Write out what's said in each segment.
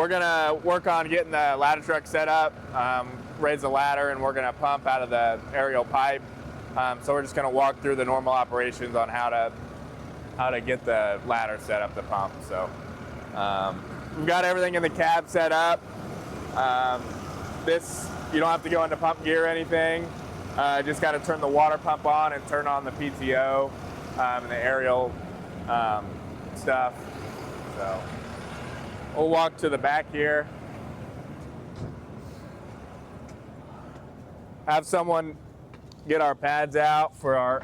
we're gonna work on getting the ladder truck set up, raise the ladder, and we're gonna pump out of the aerial pipe. So we're just gonna walk through the normal operations on how to get the ladder set up to pump. So we've got everything in the cab set up. This, you don't have to go into pump gear or anything. Just got to turn the water pump on and turn on the PTO and the aerial stuff. So we'll walk to the back here. Have someone get our pads out for our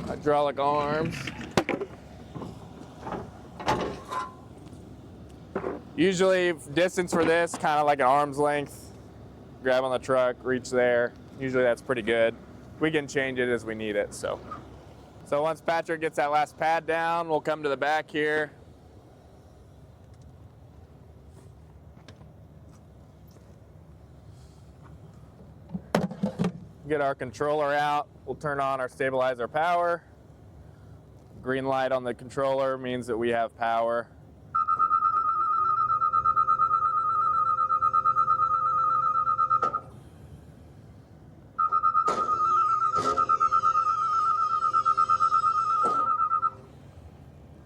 hydraulic arms. Usually distance for this, kind of like an arm's length. Grab on the truck, reach there. Usually that's pretty good. We can change it as we need it. So once Patrick gets that last pad down, we'll come to the back here. Get our controller out. We'll turn on our stabilizer power. Green light on the controller means that we have power.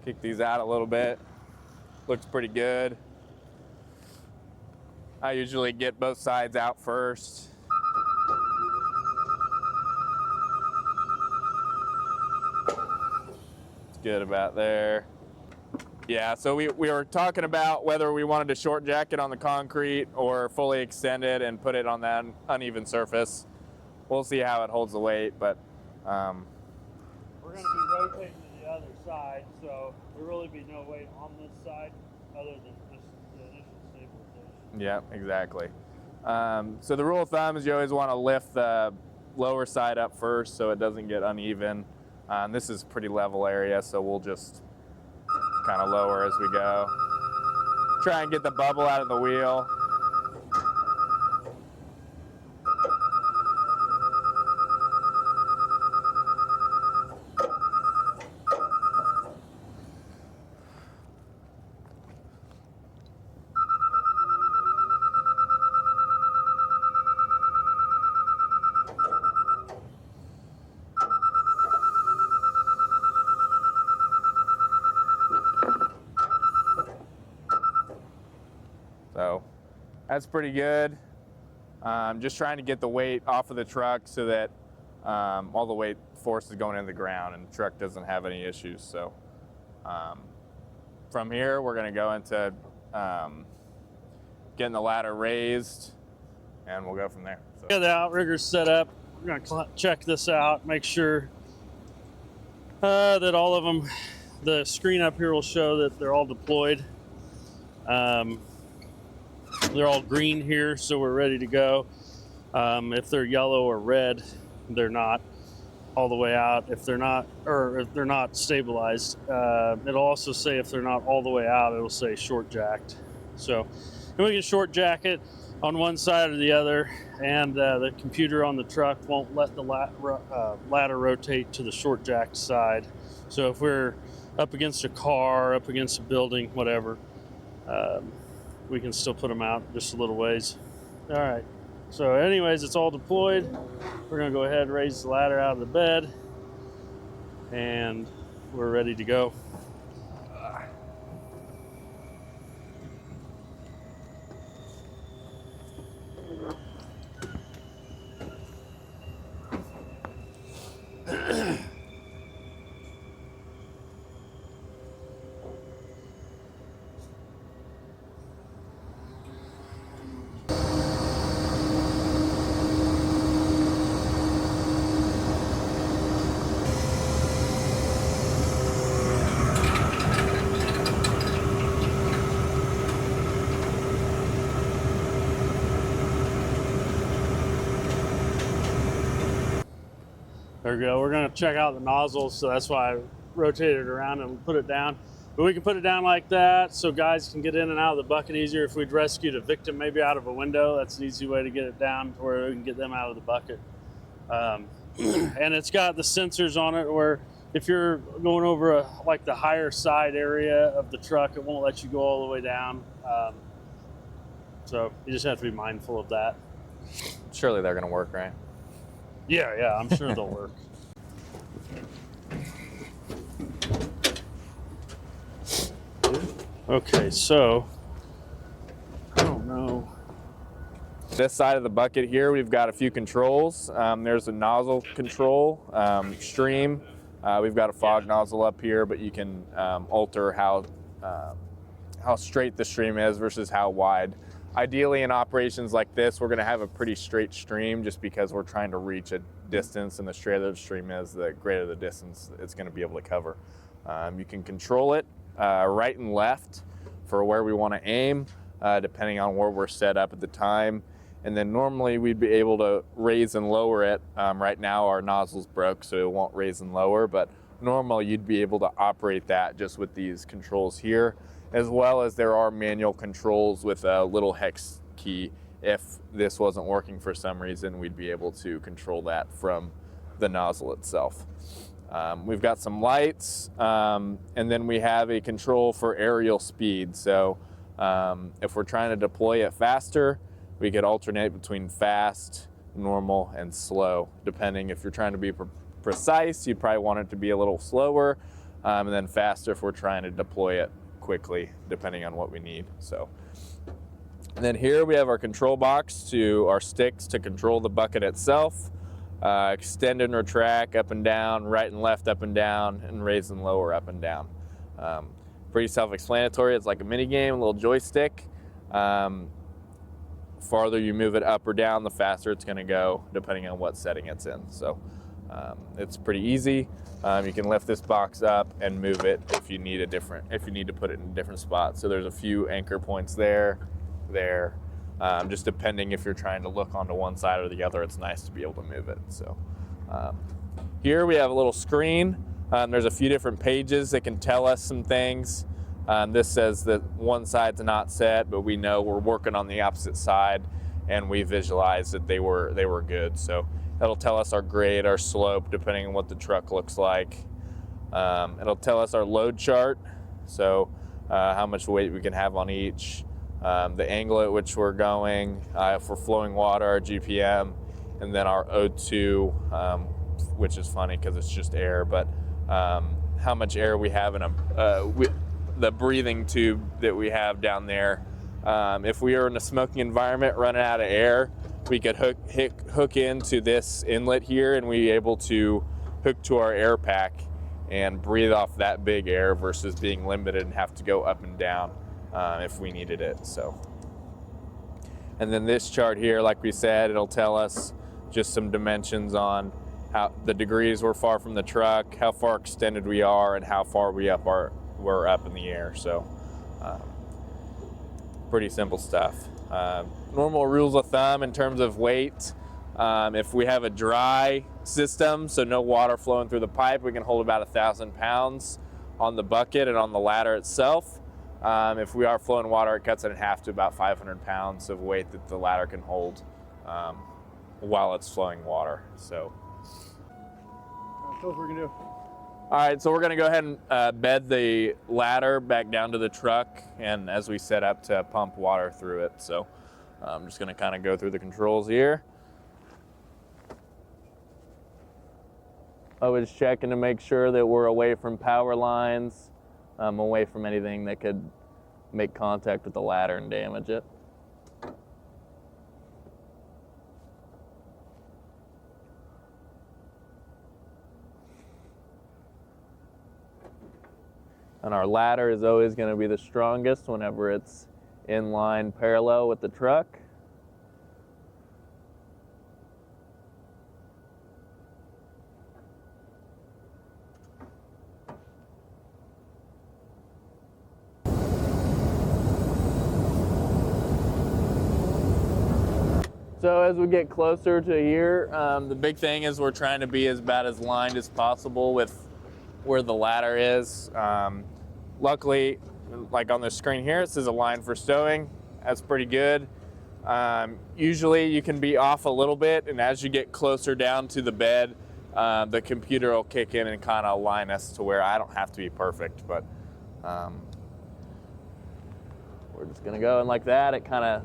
Kick these out a little bit. Looks pretty good. I usually get both sides out first. It's good about there. Yeah, so we were talking about whether we wanted to short jack it on the concrete or fully extend it and put it on that uneven surface. We'll see how it holds the weight, but we're going to be rotating to the other side, so there'll really be no weight on this side other than just the initial stabilization. Yeah, exactly. So the rule of thumb is you always want to lift the lower side up first so it doesn't get uneven. This is a pretty level area, so we'll just kind of lower as we go. Try and get the bubble out of the wheel. So that's pretty good. Just trying to get the weight off of the truck so that all the weight force is going into the ground and the truck doesn't have any issues. So from here, we're going to go into getting the ladder raised, and we'll go from there. So. Get the outriggers set up. We're going to check this out, make sure that all of them, the screen up here will show that they're all deployed. They're all green here, so we're ready to go. If they're yellow or red, they're not all the way out. If they're not, or if they're not stabilized, it'll also say if they're not all the way out, it'll say short jacked. So, and we can short jack it on one side or the other, and the computer on the truck won't let the ladder rotate to the short jacked side. So if we're up against a car, up against a building, whatever, we can still put them out just a little ways. All right, so anyways, it's all deployed. We're gonna go ahead and raise the ladder out of the bed, and we're ready to go. There we go. We're going to check out the nozzles, so that's why I rotated it around and put it down. But we can put it down like that so guys can get in and out of the bucket easier. If we'd rescued a victim maybe out of a window, that's an easy way to get it down to where we can get them out of the bucket. And it's got the sensors on it where if you're going over like the higher side area of the truck, it won't let you go all the way down. So you just have to be mindful of that. Surely they're going to work, right? Yeah, I'm sure they'll work. Okay, so I don't know. This side of the bucket here, we've got a few controls. There's a nozzle control, stream. We've got a fog nozzle up here, but you can alter how straight the stream is versus how wide. Ideally, in operations like this, we're going to have a pretty straight stream just because we're trying to reach a distance, and the straighter the stream is, the greater the distance it's going to be able to cover. You can control it right and left for where we want to aim, depending on where we're set up at the time. And then normally we'd be able to raise and lower it. Right now our nozzle's broke, so it won't raise and lower, but normally you'd be able to operate that just with these controls here, as well as there are manual controls with a little hex key. If this wasn't working for some reason, we'd be able to control that from the nozzle itself. We've got some lights, and then we have a control for aerial speed. So if we're trying to deploy it faster, we could alternate between fast, normal, and slow. Depending if you're trying to be precise, you'd probably want it to be a little slower, and then faster if we're trying to deploy it quickly, depending on what we need. So, and then here we have our control box to our sticks to control the bucket itself. Extend and retract up and down, right and left up and down, and raise and lower up and down. Pretty self-explanatory. It's like a mini game, a little joystick. Farther you move it up or down, the faster it's going to go, depending on what setting it's in. So it's pretty easy. You can lift this box up and move it if you need to put it in a different spot. So there's a few anchor points there. Just depending if you're trying to look onto one side or the other, it's nice to be able to move it. So here we have a little screen. There's a few different pages that can tell us some things. This says that one side's not set, but we know we're working on the opposite side, and we visualize that they were good. So that'll tell us our grade, our slope, depending on what the truck looks like. It'll tell us our load chart, so how much weight we can have on each, the angle at which we're going, if we're flowing water, our GPM, and then our O2, which is funny because it's just air, but how much air we have in the breathing tube that we have down there. If we are in a smoking environment running out of air, we could hook into this inlet here, and we're able to hook to our air pack and breathe off that big air versus being limited and have to go up and down if we needed it. So, and then this chart here, like we said, it'll tell us just some dimensions on how the degrees we're far from the truck, how far extended we are, and how far we're up in the air. So pretty simple stuff. Normal rules of thumb in terms of weight, if we have a dry system, so no water flowing through the pipe, we can hold about 1,000 pounds on the bucket and on the ladder itself. If we are flowing water, it cuts it in half to about 500 pounds of weight that the ladder can hold while it's flowing water. So That's what we're gonna do. all right, so we're gonna go ahead and bed the ladder back down to the truck, and as we set up to pump water through it. So I'm just gonna kind of go through the controls here. Always checking to make sure that we're away from power lines, away from anything that could make contact with the ladder and damage it. And our ladder is always going to be the strongest whenever it's in line parallel with the truck. So as we get closer to here, the big thing is we're trying to be about as lined as possible with where the ladder is. Luckily, like on the screen here, it says a line for stowing. That's pretty good. Usually you can be off a little bit, and as you get closer down to the bed, the computer will kick in and kind of align us to where I don't have to be perfect, but we're just gonna go in like that. It kind of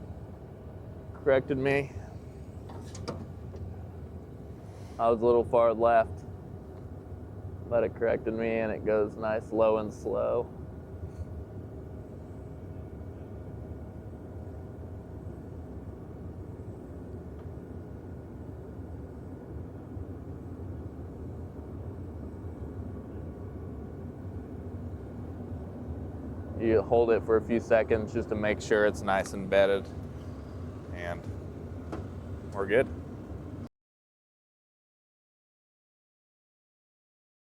corrected me. I was a little far left, but it corrected me, and it goes nice low and slow. You hold it for a few seconds just to make sure it's nice and bedded, and we're good.